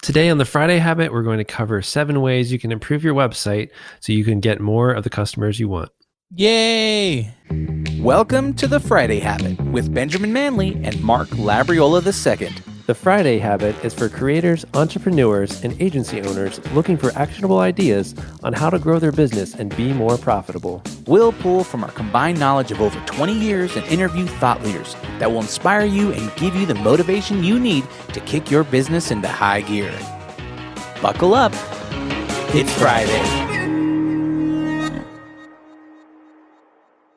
Today on the Friday Habit, we're going to cover 7 ways you can improve your website so you can get more of the customers you want. Yay! Welcome to the Friday Habit with Benjamin Manley and Mark Labriola II. The Friday Habit is for creators, entrepreneurs, and agency owners looking for actionable ideas on how to grow their business and be more profitable. We'll pull from our combined knowledge of over 20 years and interview thought leaders that will inspire you and give you the motivation you need to kick your business into high gear. Buckle up. It's Friday.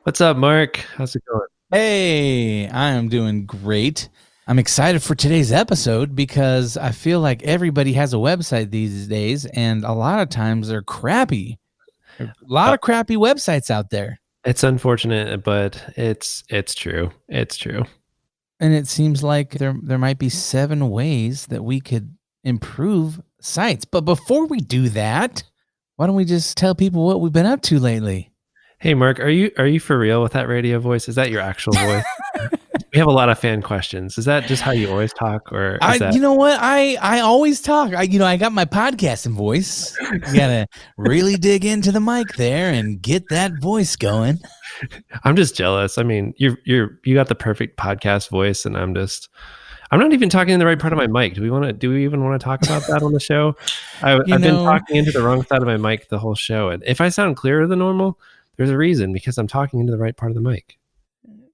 What's up, Mark? How's it going? Hey, I am doing great. I'm excited for today's episode because I feel like everybody has a website these days, and a lot of times they're crappy. There are a lot of crappy websites out there. It's unfortunate, but it's true. It's true. And it seems like there might be 7 ways that we could improve sites. But before we do that, why don't we just tell people what we've been up to lately? Hey, Mark, are you for real with that radio voice? Is that your actual voice? We have a lot of fan questions. Is that just how you always talk, or is that... You know what? I always talk. I got my podcasting voice. You gotta really dig into the mic there and get that voice going. I'm just jealous. I mean, you got the perfect podcast voice, and I'm not even talking in the right part of my mic. Do we even want to talk about that on the show? I've been talking into the wrong side of my mic the whole show, and if I sound clearer than normal, there's a reason, because I'm talking into the right part of the mic.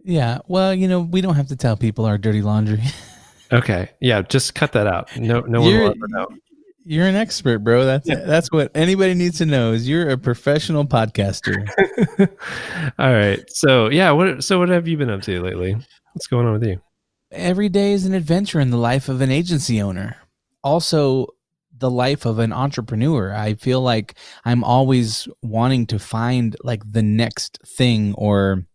Yeah, well, we don't have to tell people our dirty laundry. Okay, yeah, just cut that out. No one will ever know. You're an expert, bro. That's what anybody needs to know is you're a professional podcaster. All right, so yeah, what have you been up to lately? What's going on with you? Every day is an adventure in the life of an agency owner. Also, the life of an entrepreneur. I feel like I'm always wanting to find like the next thing, or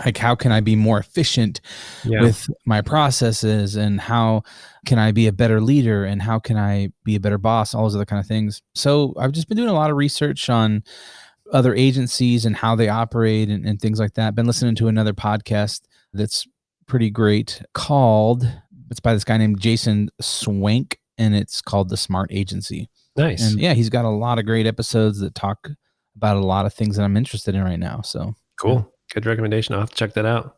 like, how can I be more efficient with my processes, and how can I be a better leader, and how can I be a better boss, all those other kind of things. So I've just been doing a lot of research on other agencies and how they operate and things like that. Been listening to another podcast that's pretty great it's by this guy named Jason Swank, and it's called The Smart Agency. Nice. And yeah, he's got a lot of great episodes that talk about a lot of things that I'm interested in right now. So cool. Yeah. Good recommendation. I'll have to check that out.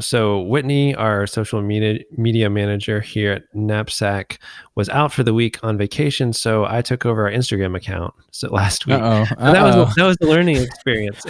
So Whitney, our social media manager here at Knapsack, was out for the week on vacation, so I took over our Instagram account last week. That was the learning experience.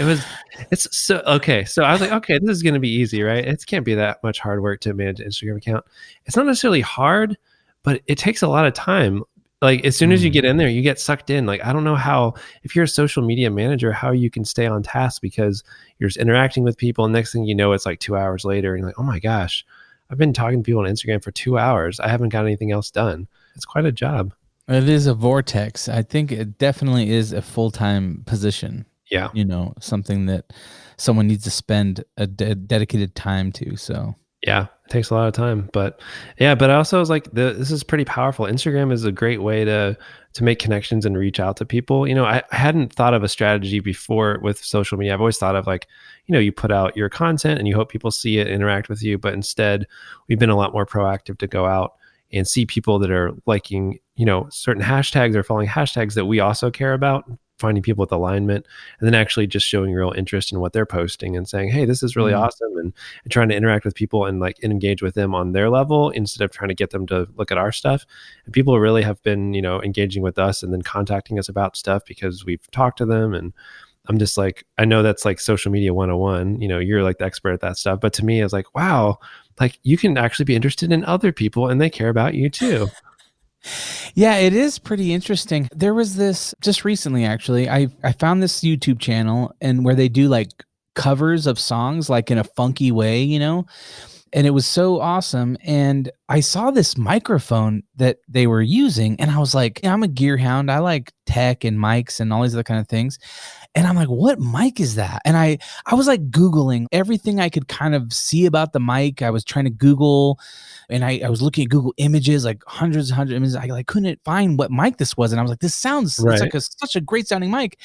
It's so okay. So I was like, okay, this is going to be easy, right? It can't be that much hard work to manage an Instagram account. It's not necessarily hard, but it takes a lot of time. Like, as soon as you get in there, you get sucked in. Like, I don't know how, if you're a social media manager, how you can stay on task, because you're just interacting with people, and next thing you know, it's like 2 hours later, and you're like, oh my gosh, I've been talking to people on Instagram for 2 hours. I haven't got anything else done. It's quite a job. It is a vortex. I think it definitely is a full-time position. Yeah. Something that someone needs to spend a dedicated time to. So yeah, it takes a lot of time, but I also was like, this is pretty powerful. Instagram is a great way to make connections and reach out to people. I hadn't thought of a strategy before with social media. I've always thought of like, you put out your content and you hope people see it, interact with you. But instead, we've been a lot more proactive to go out and see people that are liking, certain hashtags or following hashtags that we also care about, finding people with alignment, and then actually just showing real interest in what they're posting and saying, hey, this is really awesome, and trying to interact with people and like engage with them on their level instead of trying to get them to look at our stuff. And people really have been, engaging with us and then contacting us about stuff because we've talked to them. And I'm just like, I know that's like social media 101, you're like the expert at that stuff. But to me, I was like, wow, like you can actually be interested in other people and they care about you too. Yeah, it is pretty interesting. There was this just recently, actually, I found this YouTube channel and where they do like covers of songs, like in a funky way, and it was so awesome. And I saw this microphone that they were using, and I was like, I'm a gear hound. I like tech and mics and all these other kind of things. And I'm like, what mic is that? And I was like Googling everything I could kind of see about the mic. I was trying to Google, and I was looking at Google images, like hundreds of images. I couldn't find what mic this was. And I was like, this sounds it's like such a great sounding mic.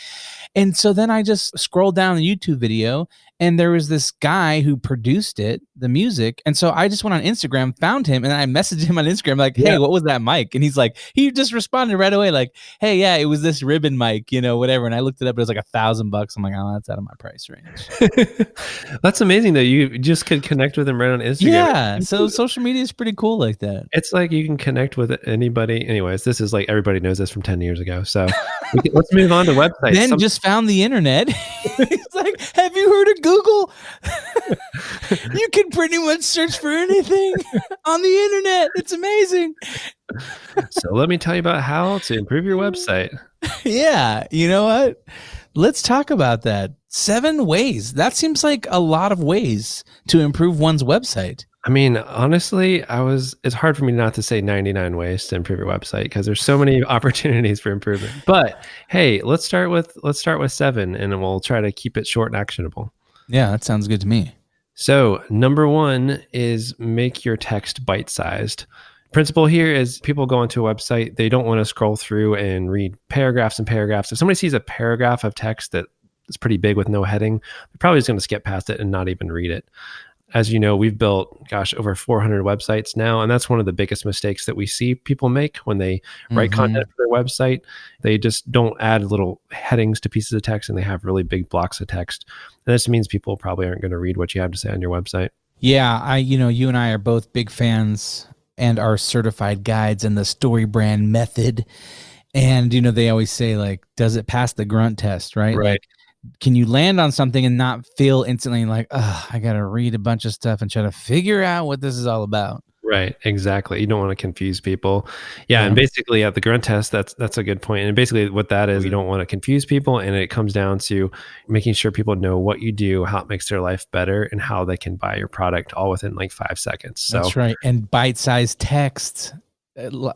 And so then I just scrolled down the YouTube video, and there was this guy who produced it, the music. And so I just went on Instagram, found him, and I messaged him on Instagram like, hey, what was was that mic? And he's like, he just responded right away, like, hey, yeah, it was this ribbon mic, whatever. And I looked it up, it was like $1,000. I'm like, oh, that's out of my price range. That's amazing that you just could connect with him right on Instagram. Yeah. So social media is pretty cool like that. It's like you can connect with anybody. Anyways, this is like everybody knows this from 10 years ago. So let's move on to websites. Ben just found the internet. He's like, have you heard of Google? You can pretty much search for anything on the internet. It's amazing. So let me tell you about how to improve your website. Yeah. You know what? Let's talk about that. 7 ways. That seems like a lot of ways to improve one's website. I mean, honestly, it's hard for me not to say 99 ways to improve your website because there's so many opportunities for improvement. But hey, let's start with 7 and we'll try to keep it short and actionable. Yeah, that sounds good to me. So number 1 is make your text bite-sized. Principle here is people go onto a website, they don't want to scroll through and read paragraphs and paragraphs. If somebody sees a paragraph of text that is pretty big with no heading, they're probably just going to skip past it and not even read it. As you know, we've built, over 400 websites now. And that's one of the biggest mistakes that we see people make when they write content for their website. They just don't add little headings to pieces of text and they have really big blocks of text. And this means people probably aren't going to read what you have to say on your website. Yeah, you and I are both big fans and are certified guides in the StoryBrand method. And, they always say, like, does it pass the grunt test, right? Right. Like, can you land on something and not feel instantly like, oh, I got to read a bunch of stuff and try to figure out what this is all about? Right, exactly. You don't want to confuse people. Yeah, and basically at the grunt test, that's a good point. And basically what that is, you don't want to confuse people, and it comes down to making sure people know what you do, how it makes their life better, and how they can buy your product all within like 5 seconds. So that's right. And bite-sized text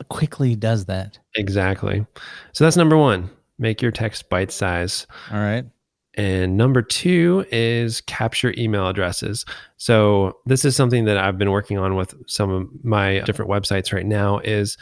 quickly does that. Exactly. So that's number 1. Make your text bite-size. All right. And number 2 is capture email addresses. So this is something that I've been working on with some of my different websites right now is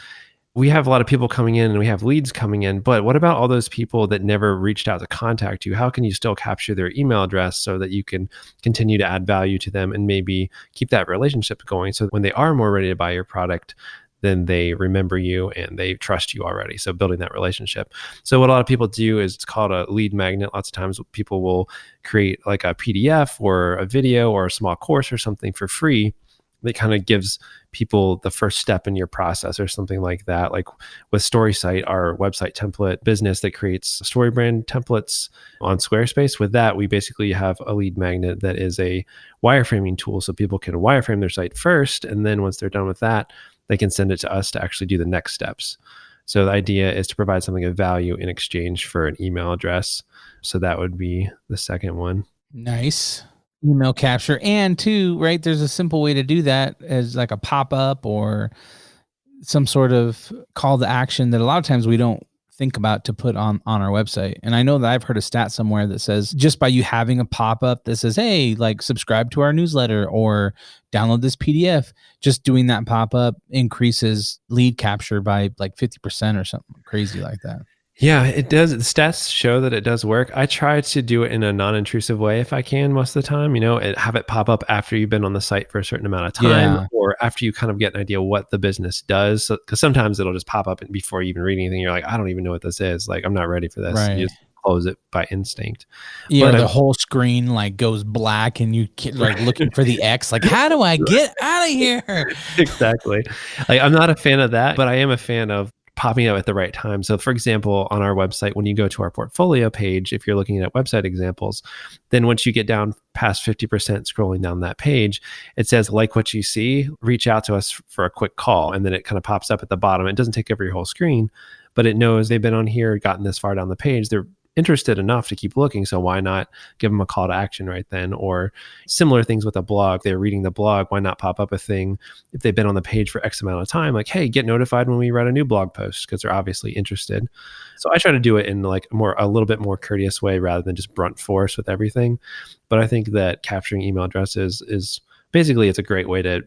we have a lot of people coming in and we have leads coming in, but what about all those people that never reached out to contact you? How can you still capture their email address so that you can continue to add value to them and maybe keep that relationship going so when they are more ready to buy your product, then they remember you and they trust you already. So building that relationship. So what a lot of people do is it's called a lead magnet. Lots of times people will create like a PDF or a video or a small course or something for free that kind of gives people the first step in your process or something like that. Like with StorySite, our website template business that creates StoryBrand templates on Squarespace. With that, we basically have a lead magnet that is a wireframing tool so people can wireframe their site first. And then once they're done with that, they can send it to us to actually do the next steps. So the idea is to provide something of value in exchange for an email address. So that would be the second one. Nice. Email capture. And 2, right, there's a simple way to do that as like a pop-up or some sort of call to action that a lot of times we don't think about to put on our website. And I know that I've heard a stat somewhere that says just by you having a pop-up that says, hey, like subscribe to our newsletter or download this PDF, just doing that pop-up increases lead capture by like 50% or something crazy like that. Yeah, it does. The stats show that it does work. I try to do it in a non-intrusive way if I can most of the time, have it pop up after you've been on the site for a certain amount of time or after you kind of get an idea what the business does. Because sometimes it'll just pop up and before you even read anything, you're like, I don't even know what this is. Like, I'm not ready for this. Right. You just close it by instinct. Yeah, the whole screen like goes black and you like looking for the X, like, how do I get out of here? Exactly. Like, I'm not a fan of that, but I am a fan of popping up at the right time. So for example, on our website, when you go to our portfolio page, if you're looking at website examples, then once you get down past 50% scrolling down that page, it says, like what you see, reach out to us for a quick call. And then it kind of pops up at the bottom. It doesn't take over your whole screen, but it knows they've been on here, gotten this far down the page. They're interested enough to keep looking. So why not give them a call to action right then? Or similar things with a blog. They're reading the blog. Why not pop up a thing if they've been on the page for X amount of time? Like, hey, get notified when we write a new blog post because they're obviously interested. So I try to do it in like a little bit more courteous way rather than just brunt force with everything. But I think that capturing email addresses is basically, it's a great way to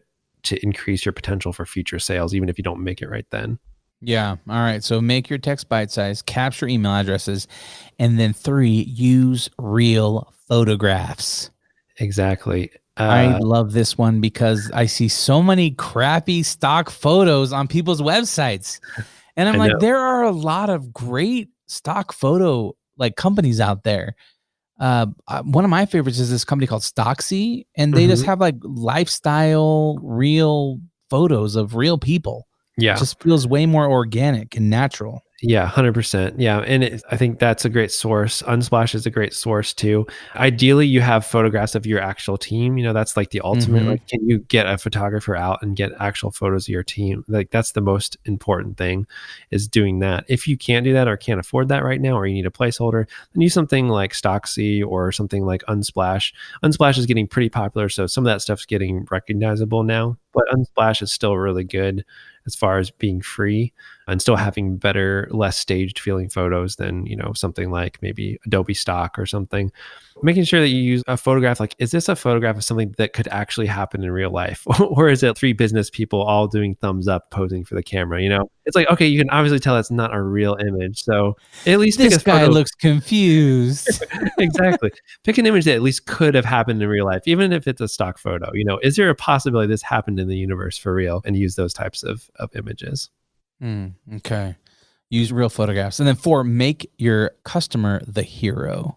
increase your potential for future sales, even if you don't make it right then. Yeah. All right. So make your text bite-sized, capture email addresses, and then 3, use real photographs. Exactly. I Uh, love this one because I see so many crappy stock photos on people's websites. And I'm I like, know. there are a lot of great stock photo like companies out there. One of my favorites is this company called Stocksy, and they just Mhm. have like lifestyle, real photos of real people. It Yeah. just feels way more organic and natural. Yeah, 100%. Yeah, and I think that's a great source. Unsplash is a great source too. Ideally, you have photographs of your actual team. That's like the ultimate. Mm-hmm. Like, can you get a photographer out and get actual photos of your team? Like, that's the most important thing, is doing that. If you can't do that or can't afford that right now, or you need a placeholder, then use something like Stocksy or something like Unsplash. Unsplash is getting pretty popular, so some of that stuff's getting recognizable now. But Unsplash is still really good as far as being free and still having better, less staged feeling photos than, something like maybe Adobe Stock or something. Making sure that you use a photograph, like, is this a photograph of something that could actually happen in real life? Or is it three business people all doing thumbs up posing for the camera? It's like, okay, you can obviously tell that's not a real image. So at least pick This a guy photo. looks confused. Exactly. Pick an image that at least could have happened in real life, even if it's a stock photo. Is there a possibility this happened in the universe for real? And use those types of images. Okay. Use real photographs. And then 4, make your customer the hero.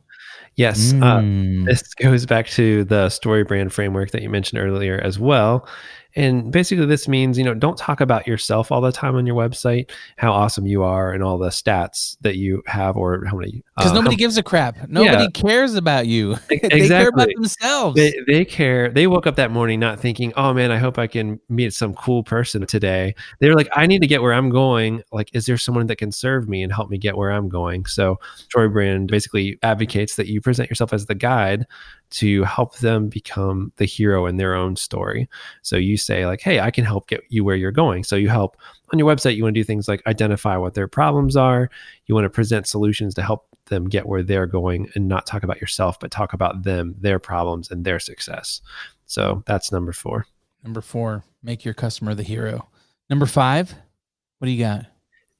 Yes, Mm. this goes back to the story brand framework that you mentioned earlier as well. And basically, this means, don't talk about yourself all the time on your website, how awesome you are, and all the stats that you have, or how many. Because nobody gives a crap. Yeah, Nobody cares about you. They care about exactly. themselves. They care. They woke up that morning not thinking, "Oh man, I hope I can meet some cool person today." They're like, "I need to get where I'm going. Like, is there someone that can serve me and help me get where I'm going?" So, Story Brand basically advocates that you present yourself as the guide to help them become the hero in their own story. So you say like, "Hey, I can help get you where you're going." So you help on your website. You want to do things like identify what their problems are. You want to present solutions to help them get where they're going, and not talk about yourself, but talk about them, their problems, and their success. So that's number 4. Number 4, make your customer the hero. Number 5, what do you got?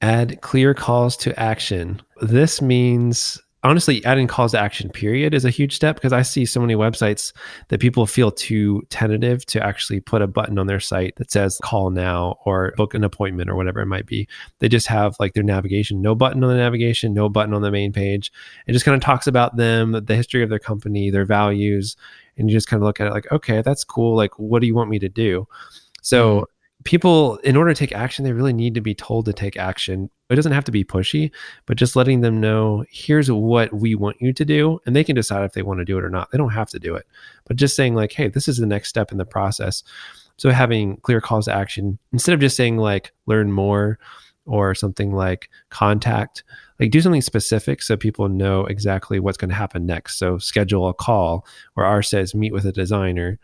Add clear calls to action. This means, honestly, adding calls to action period is a huge step, because I see so many websites that people feel too tentative to actually put a button on their site that says call now or book an appointment or whatever it might be. They just have like their navigation, no button on the navigation, no button on the main page. It just kind of talks about them, the history of their company, their values. And you just kind of look at it like, okay, that's cool. Like, what do you want me to do? So people, in order to take action, they really need to be told to take action. It doesn't have to be pushy, but just letting them know, here's what we want you to do. And they can decide if they want to do it or not. They don't have to do it, but just saying like, hey, this is the next step in the process. So having clear calls to action, instead of just saying like, learn more, or something like contact, like do something specific so people know exactly what's going to happen next. So schedule a call, or ours says meet with a designer,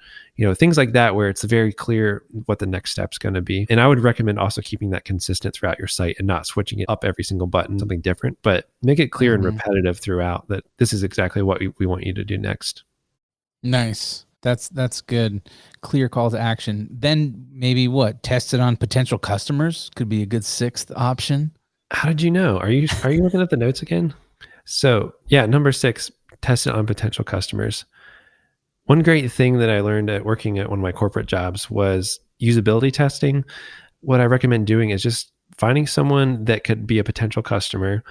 things like that, where it's very clear what the next step's going to be. And I would recommend also keeping that consistent throughout your site and not switching it up every single button, something different, but make it clear and repetitive throughout that this is exactly what we want you to do next. Nice. That's good. Clear call to action. Then maybe what? Test it on potential customers could be a good 6th option. How did you know? Are you looking at the notes again? So yeah, number 6, test it on potential customers. One great thing that I learned at working at one of my corporate jobs was usability testing. What I recommend doing is just finding someone that could be a potential customer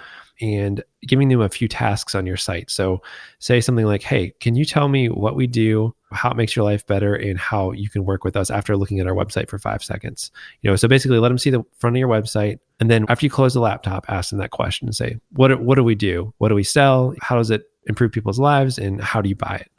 and giving them a few tasks on your site. So say something like, hey, can you tell me what we do, how it makes your life better, and how you can work with us after looking at our website for 5 seconds? So basically let them see the front of your website. And then after you close the laptop, ask them that question and say, what do we do? What do we sell? How does it improve people's lives? And how do you buy it?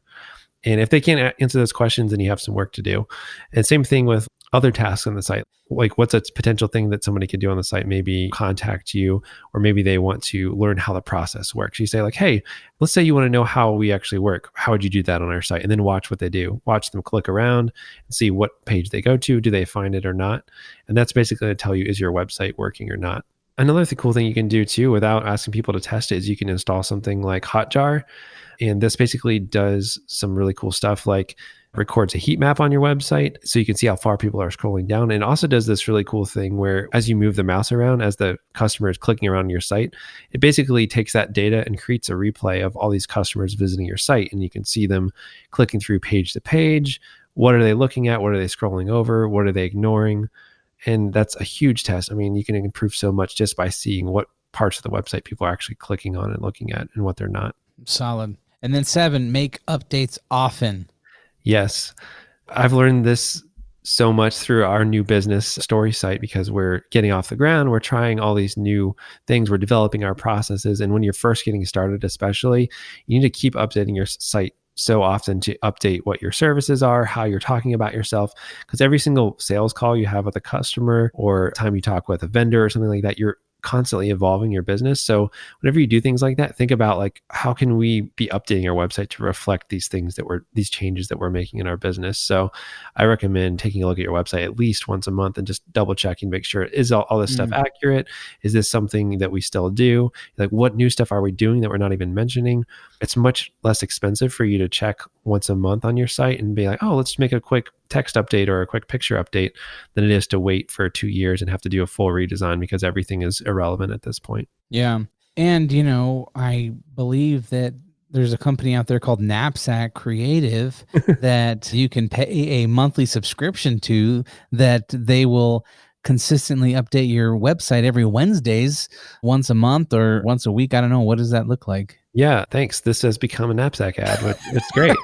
And if they can't answer those questions, then you have some work to do. And same thing with other tasks on the site. Like, what's a potential thing that somebody could do on the site? Maybe contact you, or maybe they want to learn how the process works. You say like, hey, let's say you want to know how we actually work. How would you do that on our site? And then watch what they do. Watch them click around and see what page they go to. Do they find it or not? And that's basically going to tell you, is your website working or not? Another cool thing you can do too, without asking people to test it, is you can install something like Hotjar. And this basically does some really cool stuff. Like, records a heat map on your website so you can see how far people are scrolling down. And it also does this really cool thing where as you move the mouse around, as the customer is clicking around your site, it basically takes that data and creates a replay of all these customers visiting your site. And you can see them clicking through page to page. What are they looking at? What are they scrolling over? What are they ignoring? And that's a huge test. I mean, you can improve so much just by seeing what parts of the website people are actually clicking on and looking at and what they're not. Solid. And then 7, make updates often. Yes. I've learned this so much through our new business story site because we're getting off the ground. We're trying all these new things. We're developing our processes. And when you're first getting started, especially, you need to keep updating your site so often to update what your services are, how you're talking about yourself. Because every single sales call you have with a customer or time you talk with a vendor or something like that, you're constantly evolving your business. So whenever you do things like that, think about like, how can we be updating our website to reflect these things these changes that we're making in our business? So I recommend taking a look at your website at least once a month and just double checking, make sure, is all this stuff accurate? Is this something that we still do? Like, what new stuff are we doing that we're not even mentioning? It's much less expensive for you to check once a month on your site and be like, oh, let's make a quick text update or a quick picture update than it is to wait for 2 years and have to do a full redesign because everything is irrelevant at this point. Yeah. And, I believe that there's a company out there called Knapsack Creative that you can pay a monthly subscription to, that they will consistently update your website every Wednesdays, once a month or once a week. I don't know. What does that look like? Yeah, thanks. This has become a Knapsack ad, but it's great.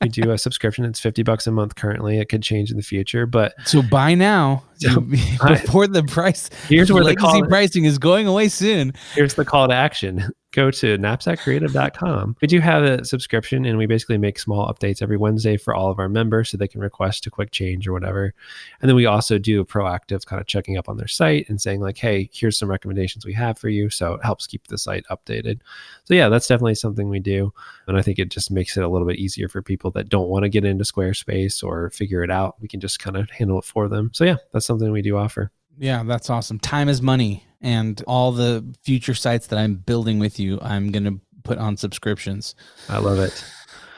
We do a subscription. It's $50 a month currently. It could change in the future, but so buy now before the price. Here's where legacy pricing is going away soon. Here's the call to action. Go to knapsackcreative.com. We do have a subscription, and we basically make small updates every Wednesday for all of our members so they can request a quick change or whatever. And then we also do a proactive kind of checking up on their site and saying like, hey, here's some recommendations we have for you. So it helps keep the site updated. So yeah, that's definitely something we do. And I think it just makes it a little bit easier for people that don't want to get into Squarespace or figure it out. We can just kind of handle it for them. So yeah, that's something we do offer. Yeah, that's awesome. Time is money. And all the future sites that I'm building with you, I'm going to put on subscriptions. I love it.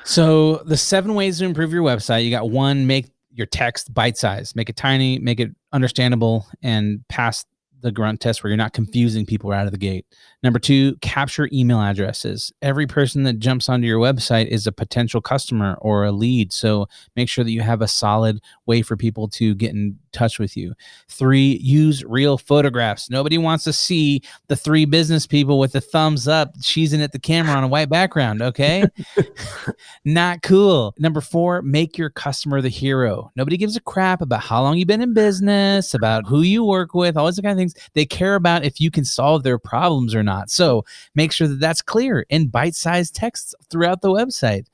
So the 7 ways to improve your website. You got 1, make your text bite-sized. Make it tiny, make it understandable, and pass the grunt test where you're not confusing people right out of the gate. Number 2, capture email addresses. Every person that jumps onto your website is a potential customer or a lead. So make sure that you have a solid way for people to get in touch with you. 3, use real photographs. Nobody wants to see the 3 business people with the thumbs up cheesing at the camera on a white background, okay? Not cool. Number 4, make your customer the hero. Nobody gives a crap about how long you've been in business, about who you work with, all those kind of things. They care about if you can solve their problems or not. So make sure that that's clear in bite-sized texts throughout the website.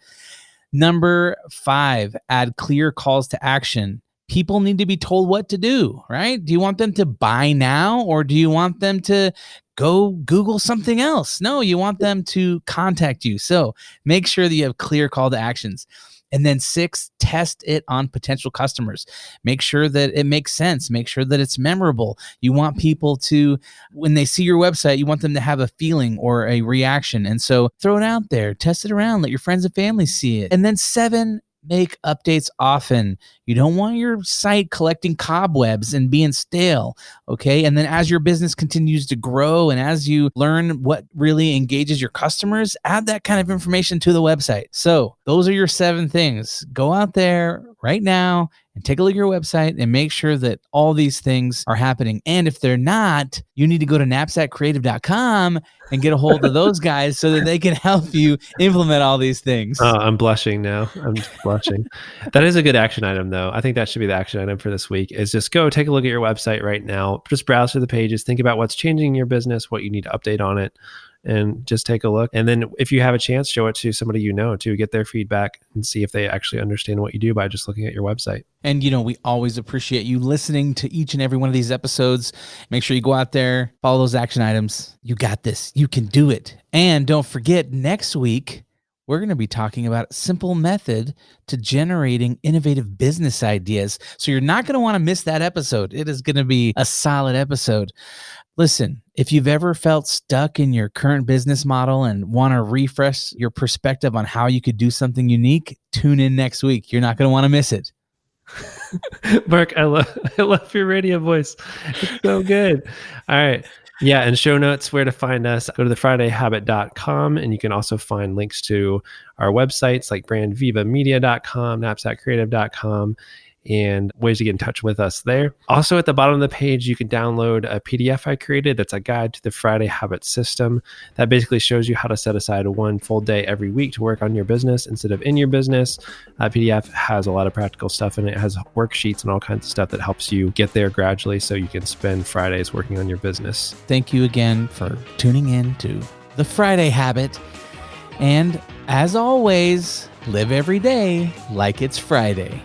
Number 5, add clear calls to action. People need to be told what to do, right? Do you want them to buy now, or do you want them to go Google something else? No, you want them to contact you. So make sure that you have clear call to actions. And then 6, test it on potential customers. Make sure that it makes sense. Make sure that it's memorable. You want people to, when they see your website, you want them to have a feeling or a reaction. And so throw it out there, test it around, let your friends and family see it. And then 7, make updates often. You don't want your site collecting cobwebs and being stale, okay? And then as your business continues to grow and as you learn what really engages your customers, add that kind of information to the website. So those are your 7 things. Go out there right now and take a look at your website and make sure that all these things are happening. And if they're not, you need to go to knapsackcreative.com and get a hold of those guys so that they can help you implement all these things. Oh, I'm blushing now. I'm just blushing. That is a good action item, though. I think that should be the action item for this week is just go take a look at your website right now. Just browse through the pages. Think about what's changing in your business, what you need to update on it, and just take a look. And then if you have a chance, show it to somebody you know to get their feedback and see if they actually understand what you do by just looking at your website. And, we always appreciate you listening to each and every one of these episodes. Make sure you go out there, follow those action items. You got this. You can do it. And don't forget, next week, we're going to be talking about a simple method to generating innovative business ideas. So you're not going to want to miss that episode. It is going to be a solid episode. Listen, if you've ever felt stuck in your current business model and want to refresh your perspective on how you could do something unique, tune in next week. You're not going to want to miss it. Mark, I love your radio voice. It's so good. All right. Yeah. And show notes where to find us. Go to thefridayhabit.com, and you can also find links to our websites like brandvivamedia.com, knapsackcreative.com, and ways to get in touch with us there. Also, at the bottom of the page, you can download a PDF I created that's a guide to the Friday Habit System. That basically shows you how to set aside one full day every week to work on your business instead of in your business. PDF has a lot of practical stuff in it. It has worksheets and all kinds of stuff that helps you get there gradually so you can spend Fridays working on your business. Thank you again for tuning in to The Friday Habit. And as always, live every day like it's Friday.